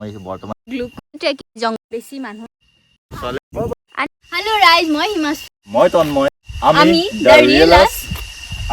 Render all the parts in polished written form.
বৰ্তমান Glucon trekking জং বেছি মানুহ হেল্ল' ৰাইজ মই হিমাশ্ৰী মই তন্ময় আমি দ্য ৰিয়েলাছ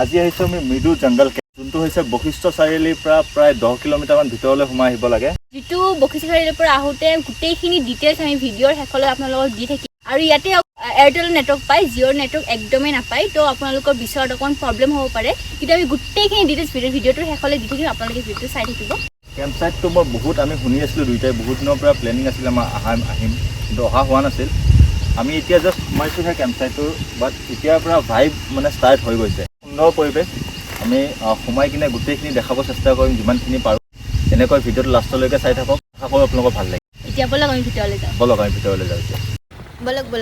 আজি আহিছো আমি মৃদু জংগল যোনটো হৈছে বশিষ্ঠ চাৰিআলিৰ পৰা প্ৰায় 10 কিলোমিটাৰমান ভিতৰলৈ সোমাই আহিব লাগে যিটো বশিষ্ঠ চাৰিআলিৰ পৰা আহোঁতে গোটেইখিনি ডিটেইলছ আমি ভিডিঅ'ৰ শেষলৈ আপোনালোকক দি থাকিম আৰু ইয়াতে এয়াৰটেল নেটৱৰ্ক পায় জিঅ'ৰ নেটৱৰ্ক একদমেই নাপায় তো আপোনালোকৰ বিচৰাত অকণমান প্ৰব্লেম হ'ব পাৰে কিন্তু আমি গোটেইখিনি ডিটেইলছ ভিডিঅ'টোৰ শেষলৈ দি থাকিম আপোনালোকে ভিডিঅ'টো চাই থাকিব কেম্প চাইটটো মই বহুত আমি শুনি আছিলোঁ দুইটাই বহুত দিনৰ পৰা প্লেনিং আছিল আমাৰ আহিম কিন্তু অহা হোৱা নাছিল আমি এতিয়া জাষ্ট সোমাইছোঁহে কেম্প চাইটটোৰ বাট এতিয়াৰ পৰা ভাইব মানে ষ্টাৰ্ট হৈ গৈছে সুন্দৰ পৰিৱেশ আমি সোমাই কিনে গোটেইখিনি দেখাব চেষ্টা কৰিম যিমানখিনি পাৰোঁ এনেকৈ ভিডিঅ'টো লাষ্টলৈকে চাই থাকক আশা কৰোঁ আপোনালোকৰ ভাল লাগে এতিয়া ব'লক আমি ভিতৰলৈ যাওঁ এতিয়া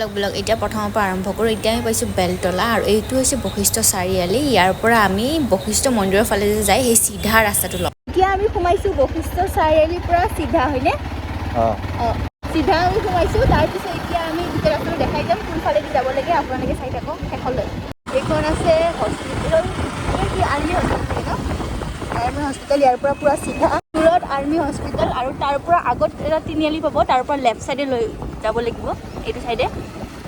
ব'লক এতিয়া প্ৰথমৰ পৰা আৰম্ভ কৰোঁ এতিয়া আমি পাইছোঁ বেলতলা আৰু এইটো হৈছে বশিষ্ঠ চাৰিআলি ইয়াৰ পৰা আমি বশিষ্ঠ মন্দিৰৰ ফালে যে যায় সেই চিধা ৰাস্তাটো লওঁ এতিয়া আমি সোমাইছোঁ বশিষ্ঠ চাৰিআলিৰ পৰা চিধা হয়নে চিধা আমি সোমাইছোঁ তাৰপিছত এতিয়া আমি গোটেই ৰাস্তাটো দেখাই যাম কোনফালেদি যাব লাগে আপোনালোকে চাই থাকক শেষলৈ এইখন আছে হস্পিটেল আৰ্মি হস্পিটেল ন আৰ্মি হস্পিটেল ইয়াৰ পৰা পূৰা চিধা দূৰত আৰ্মি হস্পিটেল আৰু তাৰ পৰা আগত এটা তিনিআলি পাব তাৰ পৰা লেফ্ট চাইডে লৈ যাব লাগিব এইটো চাইডে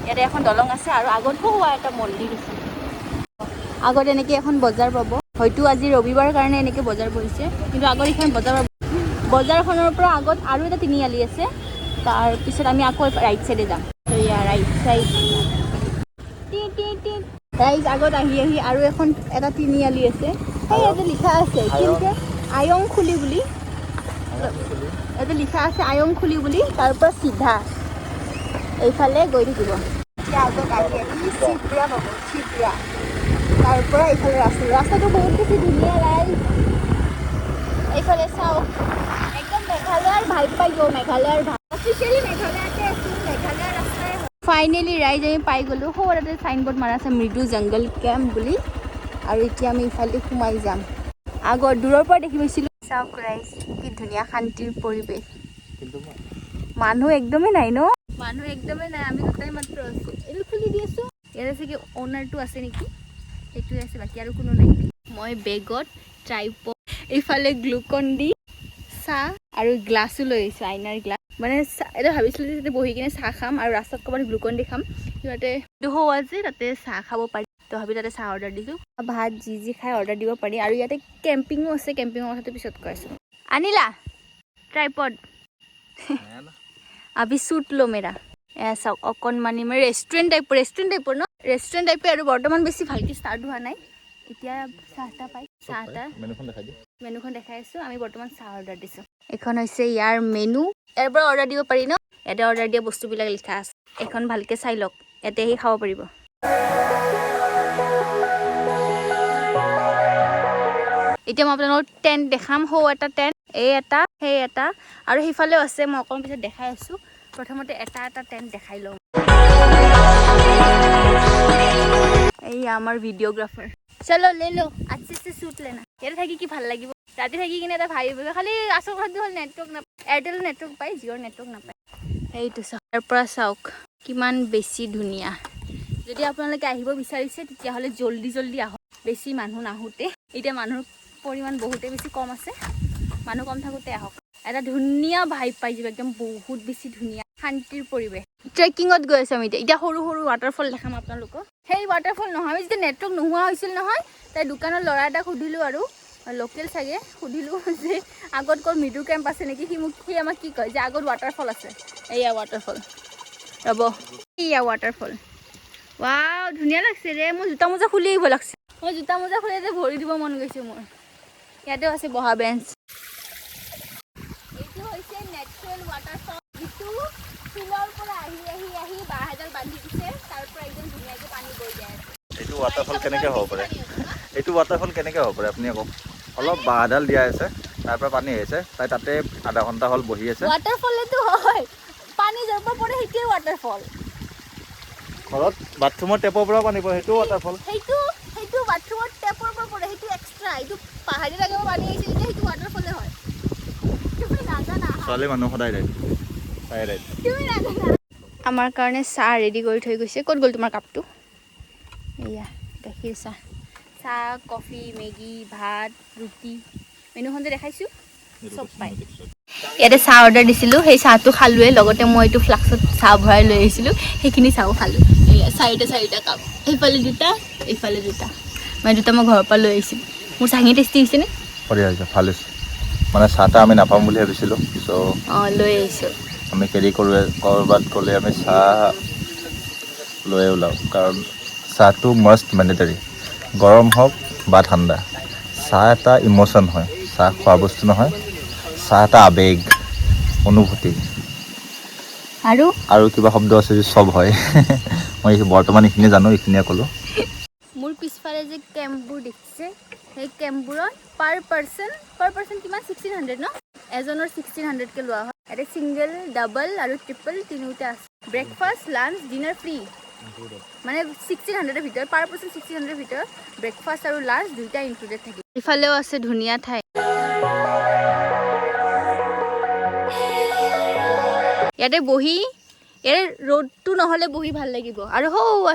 ইয়াতে এখন দলং আছে আৰু আগত হোৱা এটা মন্দিৰ আছে আগত এনেকৈ এখন বজাৰ পাব হয়তো আজি ৰবিবাৰ কাৰণে এনেকৈ বজাৰ বহিছে কিন্তু আগত এইখন বজাৰখনৰ পৰা আগত আৰু এটা তিনিআলি আছে তাৰপিছত আমি আকৌ ৰাইট চাইডে যাম এয়া ৰাইট চাইড ৰাইট আগত আহি আৰু এখন এটা তিনিআলি আছে সেই ইয়াতে লিখা আছে কিন্তু আয়ংখুলি বুলি ইয়াতে লিখা আছে আয়ংখুলি বুলি তাৰ পৰা চিধা এইফালে গৈ থাকিব এতিয়া আগত আহি চিপৰা পাব চিপৰা তাৰ পৰা এইফালে ৰাস্তাটো বহুত বেছি ধুনীয়া ৰাইজ এইফালে চাওক একদম মেঘালয়ৰ ভাইব পাই গ'ল মেঘালয়ৰ ভাইব অফিচিয়েলি মেঘালয়তে আছোঁ মেঘালয়ৰ ৰাস্তাই ফাইনেলি ৰাইজ আমি পাই গ'লোঁ তাতে চাইনবোৰ্ড মাৰা আছে মৃদু জংগল কেম্প বুলি আৰু এতিয়া আমি ইফালে সোমাই যাম আগত দূৰৰ পৰা দেখি পাইছিলোঁ চাওক ৰাইজ কি ধুনীয়া শান্তিৰ পৰিৱেশ মানুহ একদমেই নাই ন মানুহ একদমেই নাই আমি দুটাই মাত্ৰ আছোঁ এইটো খুলি দি আছোঁ ইয়াতে চাগে অ'নাৰটো আছে নেকি সেইটোৱে আছে বাকী আৰু কোনো নাই মই বেগত ট্ৰাইপড এইফালে গ্লুকন ডি চাহ আৰু গ্লাছো লৈ আহিছোঁ আইনাৰ গ্লাছ মানে এটা ভাবিছিলোঁ যে তাতে বহি কিনে চাহ খাম আৰু ৰাস্তাত ক'ৰবাত গ্লুকন ডি খাম সিহঁতে দুশ আছে তাতে চাহ খাব পাৰি তো ভাবি তাতে চাহ অৰ্ডাৰ দিছোঁ ভাত যি খাই অৰ্ডাৰ দিব পাৰি আৰু ইয়াতে কেম্পিঙো আছে কেম্পিঙৰ কথাটো পিছত কৈ আছোঁ আনিলা ট্ৰাইপড আবি শ্বুট লো মেৰা এয়া চাওক অকণমানি মানে ৰেষ্টুৰেণ্ট টাইপৰ ন ৰেষ্টুৰেণ্ট টাইপে আৰু বৰ্তমান বেছি ভালকৈ ষ্টাৰ্ট হোৱা নাই এতিয়া চাহ পাই চাহ মেনুখন দেখাই আছোঁ আমি বৰ্তমান চাহ অৰ্ডাৰ দিছোঁ এইখন হৈছে ইয়াৰ মেনু ইয়াৰ পৰা অৰ্ডাৰ দিব পাৰি ন ইয়াতে অৰ্ডাৰ দিয়া বস্তুবিলাক লিখা আছে এইখন ভালকৈ চাই লওক ইয়াতে আহি খাব পাৰিব এতিয়া মই আপোনালোকৰ টেণ্ট দেখাম এটা টেণ্ট এই এটা সেই এটা আৰু সেইফালেও আছে মই অকণমান পিছত দেখাই আছোঁ প্ৰথমতে এটা টেণ্ট দেখাই লওঁ এই আমাৰ ভিডিঅ'গ্ৰাফাৰ চলো লৈ লো আচ্ছা শ্বুট লেনা ইয়াতে থাকি কি ভাল লাগিব ৰাতি থাকি কিনে এটা ভাবিব খালি আচল কথাটো হ'ল নেটৱৰ্ক নাপায় এয়াৰটেল নেটৱৰ্ক পায় জিঅ'ৰ নেটৱৰ্ক নাপায় সেইটো চাওক ইয়াৰ পৰা চাওক কিমান বেছি ধুনীয়া যদি আপোনালোকে আহিব বিচাৰিছে তেতিয়াহ'লে জল্দি আহক বেছি মানুহ নাহোঁতে এতিয়া মানুহৰ পৰিমাণ বহুতেই বেছি কম আছে মানুহ কম থাকোঁতে আহক এটা ধুনীয়া ভাইব পাই যাব একদম বহুত বেছি ধুনীয়া শান্তিৰ পৰিৱেশ ট্ৰেকিঙত গৈ আছোঁ আমি এতিয়া সৰু ৱাটাৰফল দেখাম আপোনালোকক সেই ৱাটাৰফল নহয় আমি যেতিয়া নেটৱৰ্ক নোহোৱা হৈছিল নহয় তাই দোকানৰ ল'ৰা এটাক সুধিলোঁ আৰু লোকেল চাগে সুধিলোঁ যে আগত ক'ত মৃদু কেম্প আছে নেকি সি আমাক কি কয় যে আগত ৱাটাৰফল আছে এয়া ৱাটাৰফল ৰ'ব এয়া ৱাটাৰফল ৱাও ধুনীয়া লাগছে ৰে মোৰ জোতা মোজা খুলি আহিব লাগছে মই জোতা মোজা খুলি যে ভৰি দিব মন গৈছে মোৰ ইয়াতেও আছে বহা বেঞ্চ এইটো হৈছে নেচাৰেল ৱাটাৰফল যিটো শিলৰ পৰা আহি বাঁহ এডাল বান্ধি দিছে তাৰ পৰা একদম ধুনীয়াকৈ পানী বৈ যায় আছে এইটো ৱাটাৰফল কেনেকৈ হ'ব পাৰে আপুনি কওক অলপ বাঁহ এডাল দিয়া আছে তাৰ পৰা পানী আহিছে তাই তাতে আধা ঘণ্টা হ'ল বহি আছে ৱাটাৰফলেতো হয় পানী য'ৰ পৰা পৰে সেইটোৱে ৱাটাৰফল ঘৰত বাথৰুমৰ টেপৰ পৰা পানী পৰে সেইটো ৱাটাৰফল সেইটো বাথৰুমৰ টেপৰ পৰা পৰে সেইটো এক্সট্ৰা এইটো পাহাৰী লাগিব পানী আহিছে যেতিয়া সেইটো ৱাটাৰফলে হয় তুমি নাজানা ছোৱালী মানুহ সদায় তুমি নাজানা আমাৰ কাৰণে চাহ ৰেডি কৰি থৈ গৈছে ক'ত গ'ল তোমাৰ কাপটো এয়া গাখীৰ চাহ কফি মেগী ভাত ৰুটি মেনুখন যে দেখাইছোঁ চব পায় ইয়াতে চাহ অৰ্ডাৰ দিছিলোঁ সেই চাহটো খালোঁৱে লগতে মই এইটো ফ্লাক্সত চাহ ভৰাই লৈ আহিছিলোঁ সেইখিনি চাহো খালোঁ এয়া চাৰিটা কাপ সেইফালে দুটা এইফালে দুটা মই দুটা মই ঘৰৰ পৰা লৈ আহিছিলোঁ মোৰ চাহখিনি টেষ্টি হৈছেনে ভাল হৈছে মানে চাহটা আমি নাপাম বুলি ভাবিছিলোঁ চ' লৈ আহিছোঁ আমি কেৰি কৰোঁ ক'ৰবাত গ'লে আমি চাহ লৈ ওলাওঁ কাৰণ চাহটো মাষ্ট মেণ্ডেটৰী গৰম হওক বা ঠাণ্ডা চাহ এটা ইম'শ্যন হয় চাহ খোৱা বস্তু নহয় চাহ এটা আৱেগ অনুভূতি আৰু কিবা শব্দ আছে যে চব হয় মই বৰ্তমান এইখিনিয়ে জানো এইখিনিয়ে ক'লোঁ মোৰ পিছফালে যে কেম্পবোৰ দেখিছে সেই কেম্পবোৰত পাৰ পাৰ্চন কিমান 1600 ন এজনৰ 1600কে লোৱা হয় ইয়াতে ছিংগল ডাবল আৰু ট্ৰিপল তিনিওটা আছে ব্ৰেকফাষ্ট লাঞ্চ ডিনাৰ ফ্ৰী মানে 1600ৰ ভিতৰত পাৰ পাৰ্চন 1600ৰ ভিতৰত ব্ৰেকফাষ্ট আৰু লাঞ্চ দুইটা ইনক্লুডেড থাকে ইফালেও আছে ধুনীয়া ঠাই ইয়াতে বহি ইয়াৰ ৰ'দটো নহ'লে বহি ভাল লাগিব আৰু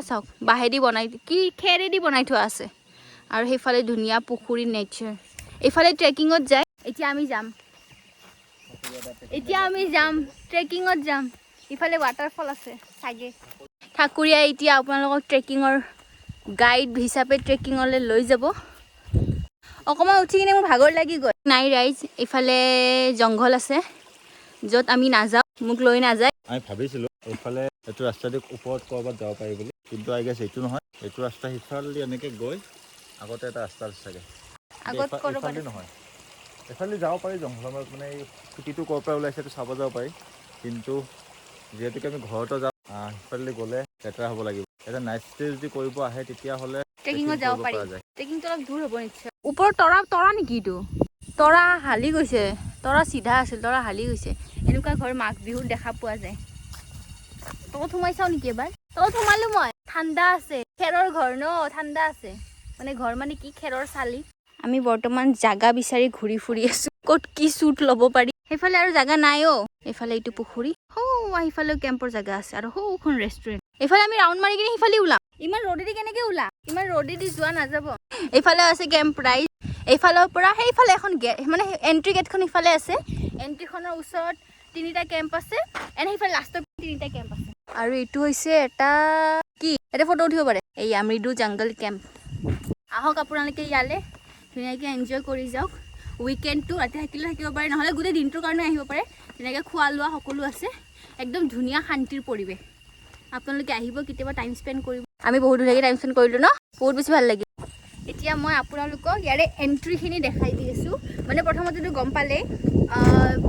চাওক বাঁহেদি বনাই কি খেৰেদি বনাই থোৱা আছে আৰু সেইফালে ধুনীয়া পুখুৰী নেচাৰ এইফালে ট্ৰেকিঙত যায় এতিয়া আমি যাম ট্ৰেকিঙত যাম ইফালে ৱাটাৰফল আছে চাগে ঠাকুৰীয়া এতিয়া আপোনালোকক ট্ৰেকিঙৰ গাইড হিচাপে ট্ৰেকিঙলৈ লৈ যাব অকণমান উঠি কিনে মোৰ ভাগৰ লাগি গ'ল নাই ৰাইজ এইফালে জংঘল আছে য'ত আমি নাযাওঁ মোক লৈ নাযায় আমি ভাবিছিলোঁ এইফালে এইটো ৰাস্তাদি ওপৰত ক'ৰবাত যাব পাৰি বুলি কিন্তু আই গেছ এইটো নহয় এইটো ৰাস্তা সিফালেদি এনেকৈ গৈ আগতে এটা ৰাস্তা আছে চাগে এইফালে নহয় এইফালে যাব পাৰি জংঘলৰ মাজত মানে এই খুঁটিটো ক'ৰ পৰা ওলাইছে এইটো চাব যাব পাৰি কিন্তু যিহেতুকে আমি ঘৰতো যাওঁ সিফালে গ'লে লেতেৰা হ'ব লাগিব এটা নাইট ষ্টে যদি কৰিব আহে তেতিয়াহ'লে ট্ৰেকিঙত যাব পাৰি ট্ৰেকিংটো অলপ দূৰ হ'ব নিশ্চয় ওপৰত তৰা নেকি এইটো তৰা হালি গৈছে তৰা চিধা আছিল তৰা হালি গৈছে এনেকুৱা ঘৰ মাঘ বিহুত দেখা পোৱা যায় তলত সোমাই চাওঁ নেকি এবাৰ তলত সোমালো মই ঠাণ্ডা আছে খেৰৰ ঘৰ ন ঠাণ্ডা আছে মানে ঘৰ মানে কি খেৰৰ চালি আমি বৰ্তমান জাগা বিচাৰি ঘূৰি ফুৰি আছো ক'ত কি শ্বুট ল'ব পাৰি সেইফালে আৰু জাগা নাই এইফালে এইটো পুখুৰী সেইফালেও কেম্পৰ জাগা আছে আৰু সৌখন ৰেষ্টুৰেণ্ট এইফালে আমি ৰাউণ্ড মাৰি কিনে সেইফালে ওলাম ইমান ৰ'দেদি কেনেকে ওলাম ইমান ৰ'দেদি যোৱা নাযাব এইফালে আছে কেম্প ৰাইজ এইফালৰ পৰা সেইফালে এখন গেট মানে এণ্ট্ৰি গেটখন ইফালে আছে এণ্ট্ৰিখনৰ ওচৰত 3টা কেম্প আছে এনে সেইফালে লাষ্টত 3টা কেম্প আছে আৰু এইটো হৈছে এটা কি এটা ফটো উঠিব পাৰে এই মৃদু জংগল কেম্প আহক আপোনালোকে ইয়ালে ধুনীয়াকৈ এনজয় কৰি যাওক উইকেণ্ডটো ৰাতি থাকিব পাৰে নহ'লে গোটেই দিনটোৰ কাৰণে আহিব পাৰে ধুনীয়াকৈ খোৱা লোৱা সকলো আছে একদম ধুনীয়া শান্তিৰ পৰিৱেশ আপোনালোকে আহিব কেতিয়াবা টাইম স্পেণ্ড কৰিব আমি বহুত ধুনীয়াকৈ টাইম স্পেণ্ড কৰিলোঁ ন বহুত বেছি ভাল লাগিল এতিয়া মই আপোনালোকক ইয়াৰে এণ্ট্ৰিখিনি দেখাই দি আছোঁ মানে প্ৰথমতেতো গম পালে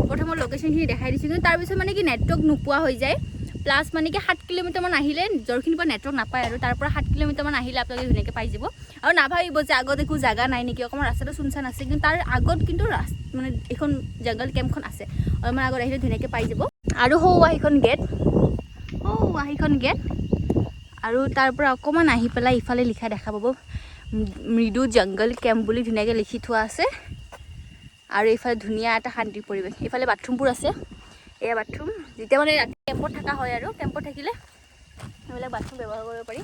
প্ৰথমৰ লোকেশ্যনখিনি দেখাই দিছোঁ কিন্তু তাৰপিছত মানে কি নেটৱৰ্ক নোপোৱা হৈ যায় প্লাছ মানে কি 7 কিলোমিটাৰমান আহিলে য'ৰখিনিৰ পৰা নেটৱৰ্ক নাপায় আৰু তাৰ পৰা 7 কিলোমিটাৰমান আহিলে আপোনালোকে ধুনীয়াকৈ পাই যাব আৰু নাভাবিব যে আগত একো জাগা নাই নেকি অকণমান ৰাস্তাটো চুনচান আছে কিন্তু তাৰ আগত কিন্তু মানে এইখন জংগল কেম্পখন আছে অলপমান আগত আহিলে ধুনীয়াকৈ পাই যাব আৰু সেইখন গেট আৰু তাৰ পৰা অকণমান আহি পেলাই ইফালে লিখা দেখা পাব মৃদু জংগল কেম্প বুলি ধুনীয়াকৈ লিখি থোৱা আছে আৰু এইফালে ধুনীয়া এটা শান্তিৰ পৰিৱেশ এইফালে বাথৰুমবোৰ আছে এয়া বাথৰুম যেতিয়া মানে ৰাতি কেম্পত থকা হয় আৰু কেম্পত থাকিলে সেইবিলাক বাথৰুম ব্যৱহাৰ কৰিব পাৰি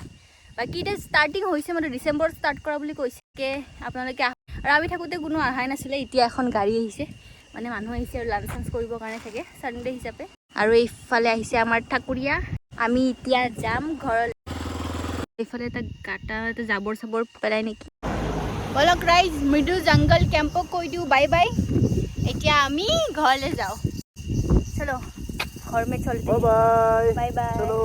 বাকী এতিয়া ষ্টাৰ্টিং হৈছে মানে ডিচেম্বৰত ষ্টাৰ্ট কৰা বুলি কৈছে আপোনালোকে আৰু আমি থাকোঁতে কোনো অহাই নাছিলে এতিয়া এখন গাড়ী আহিছে মানে মানুহ আহিছে আৰু লাঞ্চ চাঞ্চ কৰিবৰ কাৰণে চাগে ছানডে হিচাপে আৰু এইফালে আহিছে আমাৰ ঠাকুৰীয়া আমি এতিয়া যাম ঘৰলৈ এইফালে এটা জাবৰ চাবৰ পেলাই নেকি বলক ৰাইজ মৃদু জংগল কেম্পক কৈ দিওঁ বাই বাই এতিয়া আমি ঘৰলৈ যাওঁ চলো ঘৰ মে চলতে বাই বাই বাই চলো